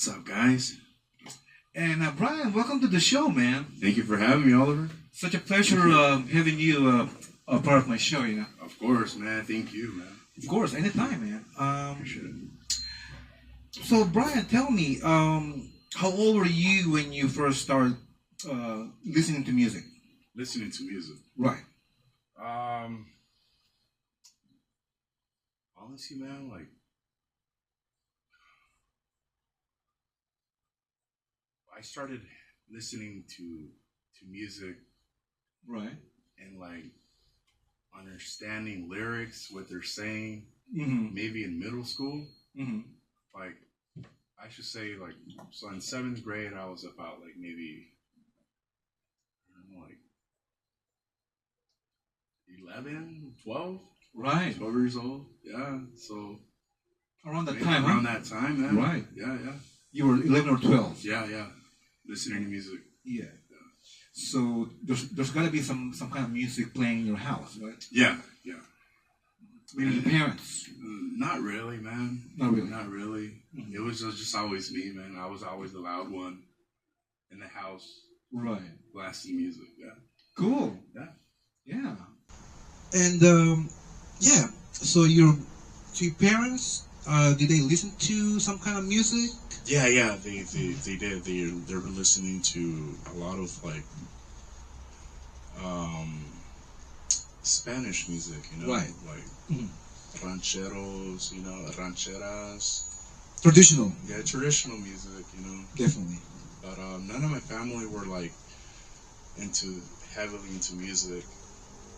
What's up, guys? And Brian, welcome to the show, man. Thank you for having me, Oliver. Such a pleasure having you a part of my show, you know. Of course, man. Thank you, man. Of course, anytime, man. Appreciate it. So, Brian, tell me, how old were you when you first started listening to music? Listening to music. Right. Honestly, man, like I started listening to music Right. and like understanding lyrics, what they're saying, Mm-hmm. maybe in middle school. Mm-hmm. Like I should say, like, so in seventh grade, I was about like maybe I don't know, like 11, 12, Right. 12 years old. Yeah, so Around that maybe time, around huh? that time, man. Right. Yeah, yeah, You were 11 or 12. yeah. Listening to music. Yeah. So there's got to be some kind of music playing in your house, right? Yeah. Maybe your parents. Not really, man. Not really. Not really. Mhm. It was just always me, man. I was always the loud one in the house, Right. blasting music. Yeah. Cool. Yeah. Yeah. And yeah. So your parents, did they listen to some kind of music? Yeah, they did. They were listening to a lot of like Spanish music, you know, Right. like Mhm. rancheros, you know, rancheras. Traditional. Yeah, traditional music, you know. Definitely. But none of my family were like heavily into music.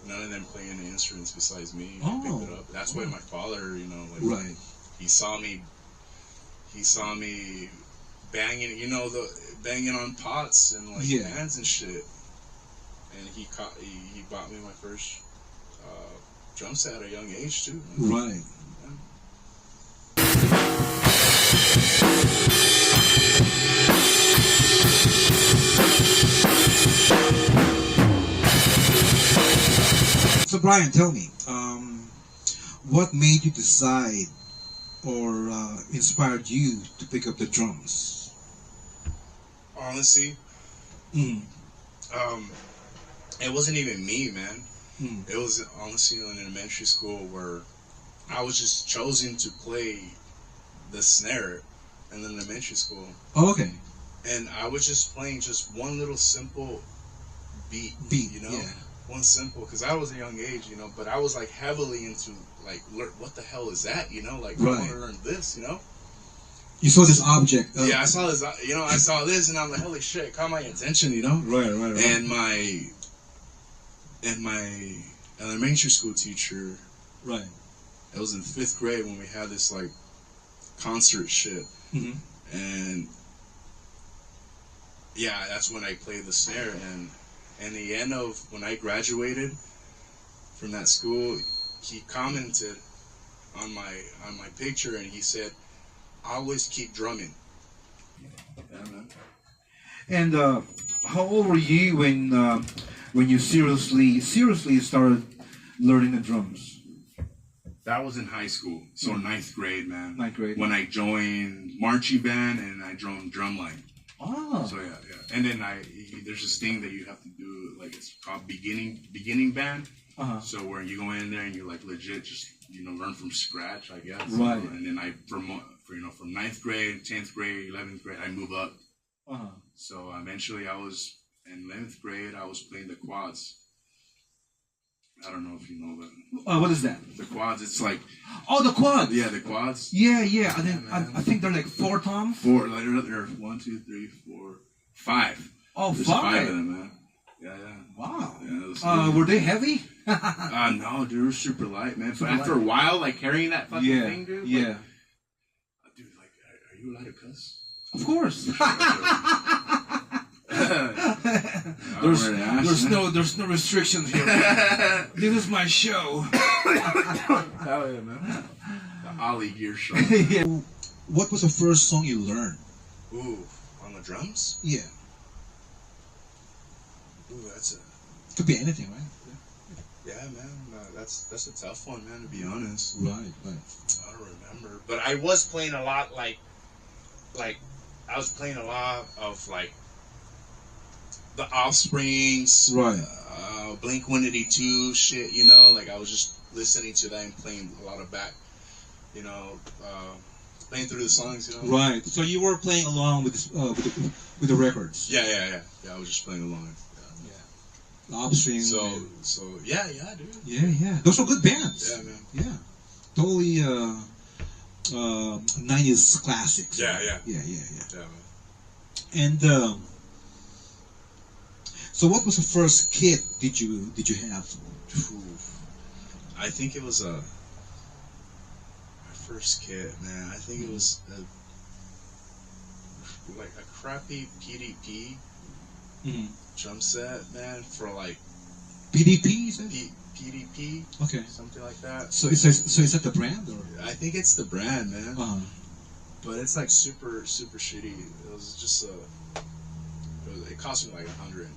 None of them play any instruments besides me. I Oh. picked it up. That's why my father, you know, like Right. he saw me banging, you know, banging on pots and like Yeah. pans and shit. And he bought me my first drum set at a young age too. Right. So Brian, tell me, what made you decide or inspired you to pick up the drums? Honestly, Mm. it wasn't even me, man. Mm. It was honestly in elementary school where I was just chosen to play the snare in elementary school. Oh, okay. And I was just playing just one little simple beat, you know? Yeah. One simple, because I was a young age, you know, but I was like heavily into like, what the hell is that, you know? Like, I want Right. to learn this, you know? You saw this object. Yeah, I saw this, you know, I saw this and I'm like, holy shit, it caught my attention, you know? Right. And my elementary school teacher, Right. it was in 5th grade when we had this like concert shit. Mm-hmm. And yeah, that's when I played the snare. And in the end of when I graduated from that school, he commented on my picture and he said, always keep drumming. Yeah, man. And how old were you when you seriously started learning the drums? That was in high school, so ninth grade, man. Ninth grade. When I joined marching band and I joined drumline. Oh. So yeah. And then there's this thing that you have to do, like it's called beginning band. Uh-huh. So where you go in there and you like legit just learn from scratch, I guess. Right. And then from ninth grade, 10th grade, 11th grade, I move up. Uh-huh. So eventually I was in 11th grade. I was playing the quads. I don't know if you know that. What is that? The quads. It's like Oh, the quad. the quads. Yeah. I think man. I think they're like 4 toms. Four. Like there are 1, 2, 3, 4, 5. Oh, There's 5. of them, man. Yeah. Wow. Yeah, it was Were they heavy? no, dude, we're super light, man. But Super after light. a while, like carrying that fucking Yeah. thing, dude. Yeah. Like, dude, like, are you allowed to cuss? Of course. There's no restrictions here. This is my show. Hell yeah, man. The Ollie Gear Show. Yeah. What was the first song you learned? Ooh, on the drums? Yeah. Ooh, that's a Could be anything, right? yeah, man. That's a tough one, man. To be honest, Right. I don't remember, but I was playing a lot like I was playing a lot of like the Offsprings, Right. Blink-182 shit, you know, like I was just listening to that and playing a lot of back, you know, playing through the songs, you know. Right. So you were playing along with with the records. Yeah, I was just playing along. Yeah. The Upstream. So yeah, dude. Yeah. Those were good bands. Yeah, man. Yeah. Totally 90s classics. Yeah. Yeah, Yeah, man. And so what was the first kit did you have? I think it was my first kit, man. I think it was like a crappy PDP drum set, man, for like PDP, you said? PDP, Okay. something like that. So is that the brand or? I think it's the brand, man. Uh-huh. But it's like super shitty. It was just it cost me like $100,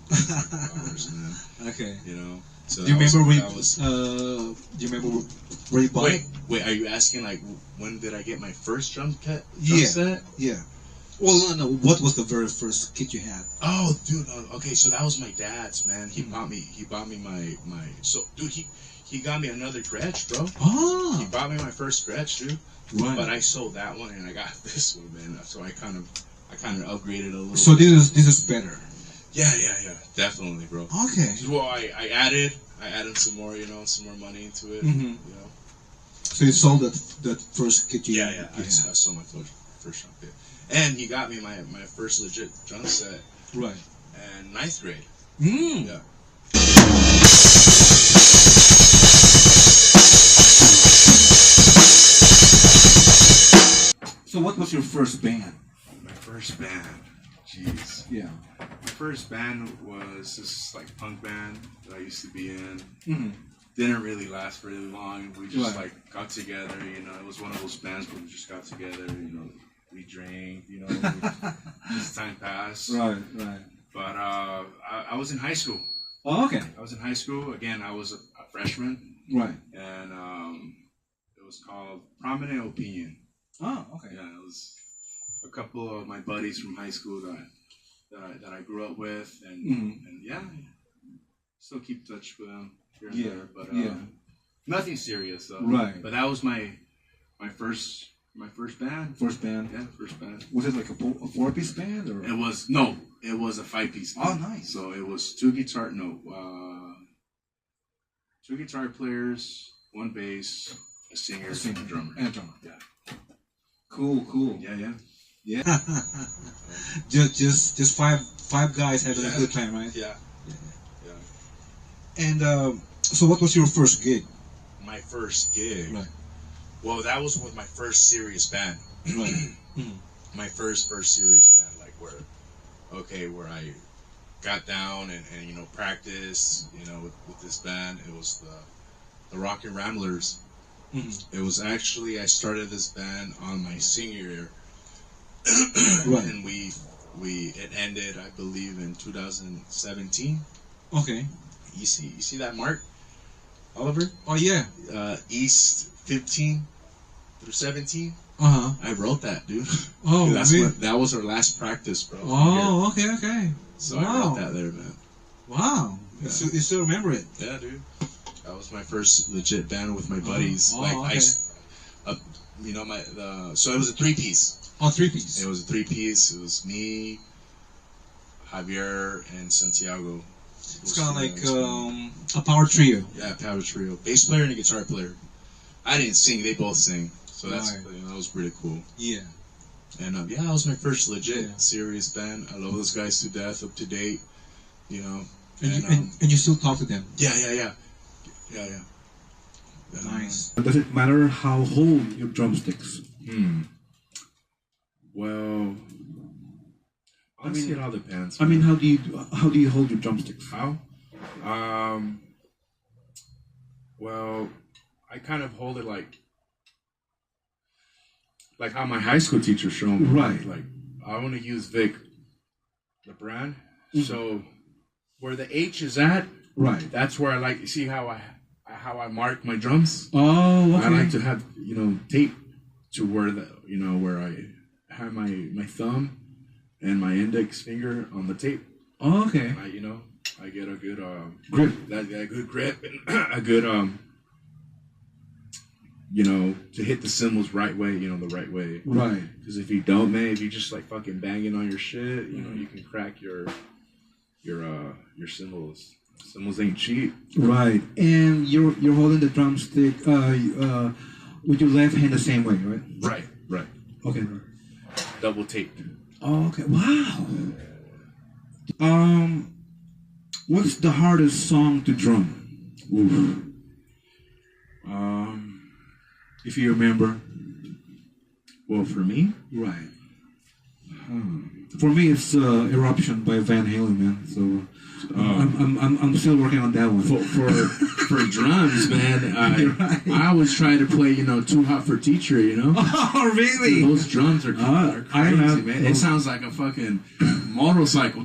man. Okay. You know. So Do you remember do you remember where you bought it? Wait, are you asking like when did I get my first drum Yeah. set? Yeah. Well, no. What was the very first kit you had? Oh, dude. Okay, so that was my dad's, man. He bought me my. So, dude, he got me another Gretsch, bro. Oh. He bought me my first Gretsch, dude. Right. But I sold that one and I got this one, man. So I kind of upgraded a little. So this is better. Yeah, definitely, bro. Okay. Well, I added some more, you know, some more money into it, you know. So you sold that first kit you Yeah. I sold my first drum kit. And he got me my first legit drum set. Right. In 9th grade. Yeah. So what was your first band? My first band, jeez. Yeah. My first band was this like punk band that I used to be in. Mm-hmm. Didn't really last very long. We just Right. like got together, you know. It was one of those bands where we just got together, you know. We drank, you know. As time passed. Right. But I was in high school. Oh, okay. I was in high school. Again, I was a freshman. Right. And it was called Prominent Opinion. Oh, okay. Yeah, it was a couple of my buddies from high school that I grew up with, and yeah, still keep touch with them here and there, but nothing serious though. Right. But that was my first band. First band. Yeah, first band. Was it like a 4-piece band or? It was a 5-piece band. Oh, nice. So it was two guitar players, one bass, a singer, and a drummer. Yeah. Cool. Yeah. just five guys having a good time, right? Yeah. And so, what was your first gig? My first gig. Right. Well, that was with my first serious band. Right. My first serious band, like where I got down and you know practiced, you know, with this band. It was the Rockin' Ramblers. It was actually I started this band on my senior year, Right. and it ended I believe in 2017. Okay. You see that mark, Oliver? Oh yeah. East 15 through 17. I wrote that, dude. Oh, Dude, really? that was our last practice, bro. Oh, okay. So I wrote that there, man. Wow. Yeah. You still remember it? Yeah, dude. That was my first legit band with my buddies. Okay. You know, so it was a 3-piece. Oh, 3-piece. It was a 3-piece. It was me, Javier, and Santiago. It's kind of like a power trio. Yeah, power trio. Bass player and a guitar player. I didn't sing; they both sing. So Right. that was pretty cool. Yeah. And that was my first legit serious band. I love those guys to death, up to date. You know. And you still talk to them? Yeah. Nice. Does it matter how hold your drumsticks? Well, honestly, it all depends. I mean, how do you hold your drumsticks? How? Well, I kind of hold it like how my high school teacher showed me. Right. Like I want to use Vic, the brand. So where the H is at, Right. that's where I like. You see how I mark my drums? Oh, okay. I like to have tape to where where I have my thumb, and my index finger on the tape. Oh, okay. I get a good Grip. that good grip and a good to hit the cymbals right way, the right way. Right. Because if you don't, man, if you just like fucking banging on your shit, you can crack your cymbals. Cymbals ain't cheap. Right. And you're holding the drumstick with your left hand the same way, right? Right. Okay. Double taped. Oh, okay. Wow. What's the hardest song to drum? Oof. If you remember. Well, for me, Right. For me, it's "Eruption" by Van Halen, man. So I'm still working on that one. for drums, man, I always try to play, Too Hot for Teacher, Oh, really? Those drums are crazy, man. It sounds like a fucking motorcycle.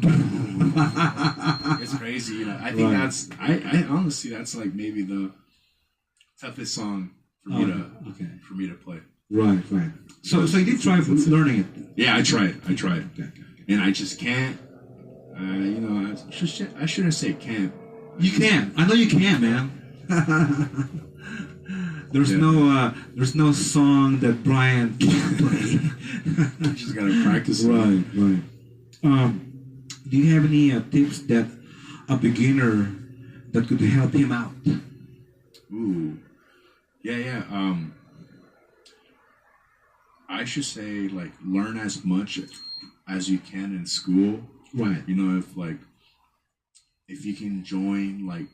It's crazy, I think that's, I honestly, that's like maybe the toughest song for me to play. Right. So you did try learning it? Yeah, I tried. Okay. And I just can't. I shouldn't say can't. You can. I know you can, man. There's no song that Brian can't play. You just gotta practice. Right. Do you have any tips that a beginner that could help him out? Ooh. Yeah. I should say, like, learn as much as you can in school. Right. If you can join, like,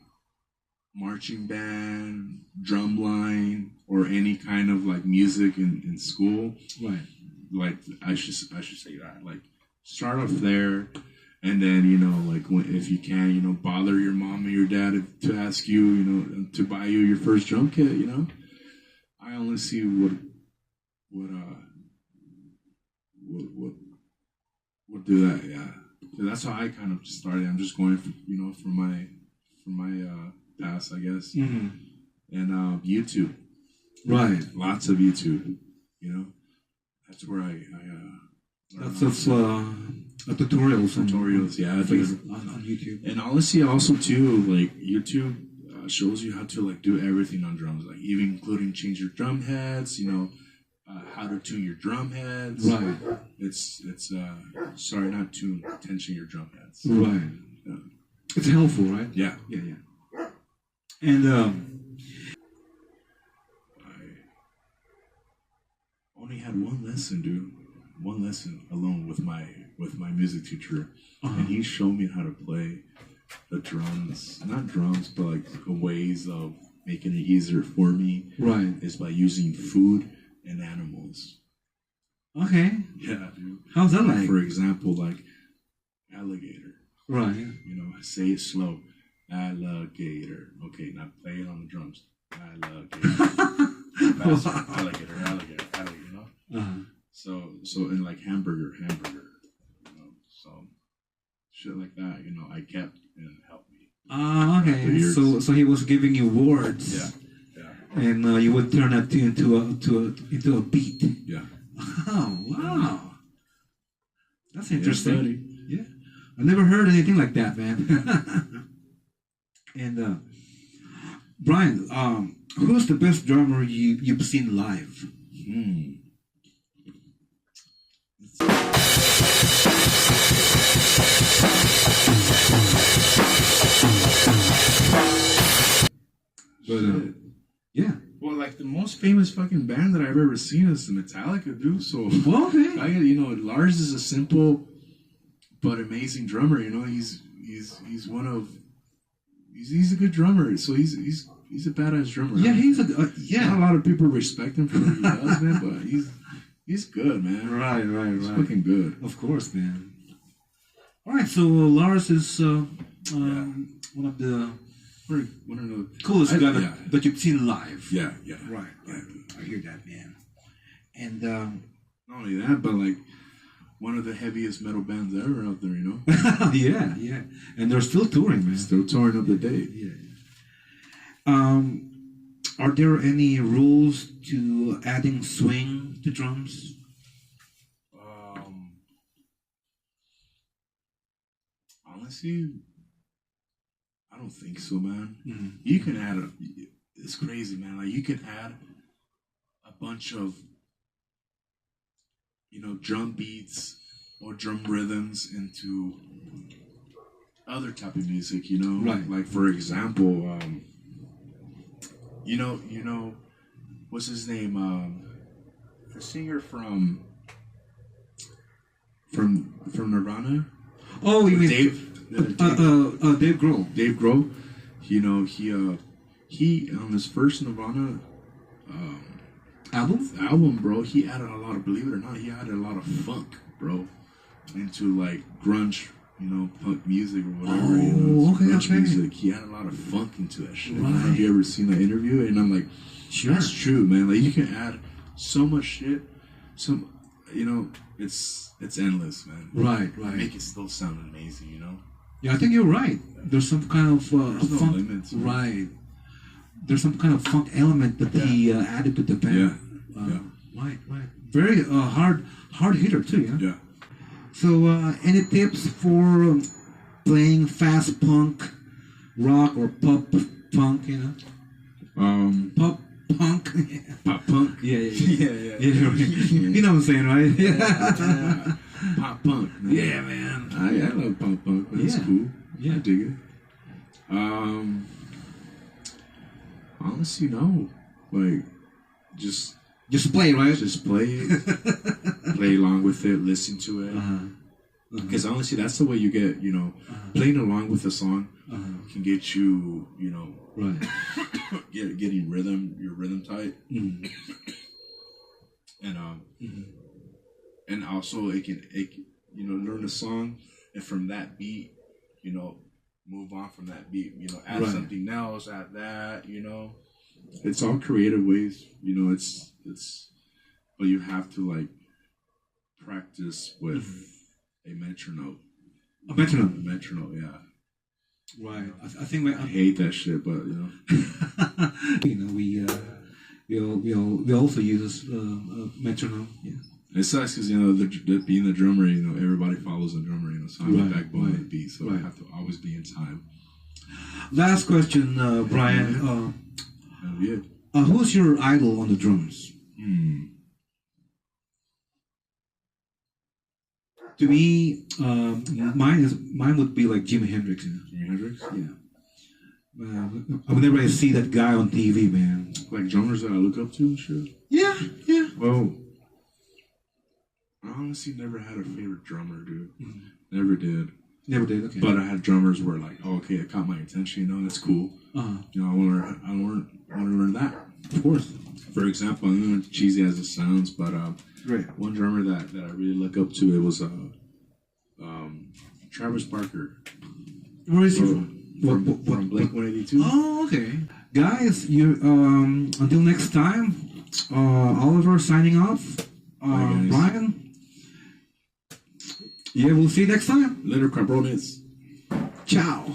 marching band, drum line, or any kind of, like, music in school. Right. Like, I should say that. Like, start off there, and then, if you can, bother your mom or your dad to ask you, to buy you your first drum kit, I only see what do that, yeah. So that's how I kind of started. I'm just going, for my past, I guess. Mm-hmm. And YouTube. Right. Lots of YouTube. That's where I Lots of tutorials. Yeah, on YouTube. And honestly, also too, like YouTube shows you how to like do everything on drums, like even including change your drum heads. How to tune your drum heads. Right. It's sorry, not tune, tension your drum heads. Right. Yeah. It's helpful, right? Yeah. And I only had one lesson, dude. One lesson alone with my music teacher, and he showed me how to play the drums. Not drums, but like the ways of making it easier for me. Right. Is by using food and animals. Okay. Yeah, dude. How's that like? For example, like alligator. Right. Say it slow. Alligator. Okay, now play it on the drums. Alligator. Alligator. So in like hamburger. So shit like that. I kept and it helped me. Okay. So he was giving you words. Yeah. And you would turn that into a beat. Yeah. Oh, wow. That's interesting. Yeah. I never heard anything like that, man. And Brian, who's the best drummer you've seen live? But yeah. Well, like the most famous fucking band that I've ever seen is the Metallica, dude. So Okay. Lars is a simple but amazing drummer. He's a good drummer. So he's a badass drummer. Yeah, he's Not a lot of people respect him for what he does, man. But he's good, man. Right. He's fucking good. Of course, man. All right, so Lars is one of the coolest guy that you've seen live. Yeah. Right. I hear that, man. And not only that, but like one of the heaviest metal bands ever out there, yeah. And they're still touring, man. Still touring up to date. Yeah. Are there any rules to adding swing to drums? Honestly, I don't think so, man. Mm. You can add it's crazy, man. Like you can add a bunch of, drum beats or drum rhythms into other type of music, Right. Like for example, what's his name? The singer from Nirvana. Oh, you mean Dave Grohl? Dave Grohl. He on his first Nirvana Album? bro, he added a lot of, believe it or not, he added a lot of funk, bro, into like grunge, punk music or whatever. Oh, okay, grunge okay. music. He added a lot of funk into that shit. Right. Have you ever seen that interview? And I'm like, Sure. that's true, man. Like you can add so much shit. It's endless, man. Right. Make it still sound amazing, Yeah, I think you're right. There's some kind of There's no funk. limits, man. Right. There's some kind of funk element that he added to the band. Yeah. Right. Very hard hitter too. Yeah. Yeah. So, any tips for playing fast punk, rock, or pop punk? Pop punk. Pop punk. Yeah. yeah. You know what I'm saying, right? Yeah. Pop punk. Man. Yeah, man. I love pop punk. Man. It's Yeah. cool. Yeah. I dig it. Honestly, no. Like, just play, right? just play it, play along with it, listen to it. Because honestly, that's the way you get, playing along with a song can get you, Right. getting your rhythm tight, and also it can learn a song, and from that beat, move on from that beat, add Right. something else, add that, It's all creative ways, it's, but you have to like practice with a metronome. A metronome. A metronome, yeah. Right. I think we. I hate that shit, but we also use metronome. Yeah. it sucks because being the drummer, everybody follows the drummer, so I'm Right, the backbone of the right, beat, so right. I have to always be in time. Last question, Brian. And yeah. Who's your idol on the drums? To me, mine would be like Jimi Hendrix. Jimi Hendrix? Yeah. Whenever I see that guy on TV, man. Like drummers that I look up to and shit? Yeah. Well, I honestly never had a favorite drummer, dude. Never did. Never did. Okay. But I had drummers where like, oh, okay, it caught my attention. That's cool. I want to learn that. Of course. For example, I know it's cheesy as it sounds, but Right. one drummer that I really look up to, it was Travis Barker. Where is he from? From Blink 182. Oh, okay. Guys, you until next time. Oliver signing off. Bye, guys. Brian. Yeah, we'll see you next time. Later, cabrones. Ciao.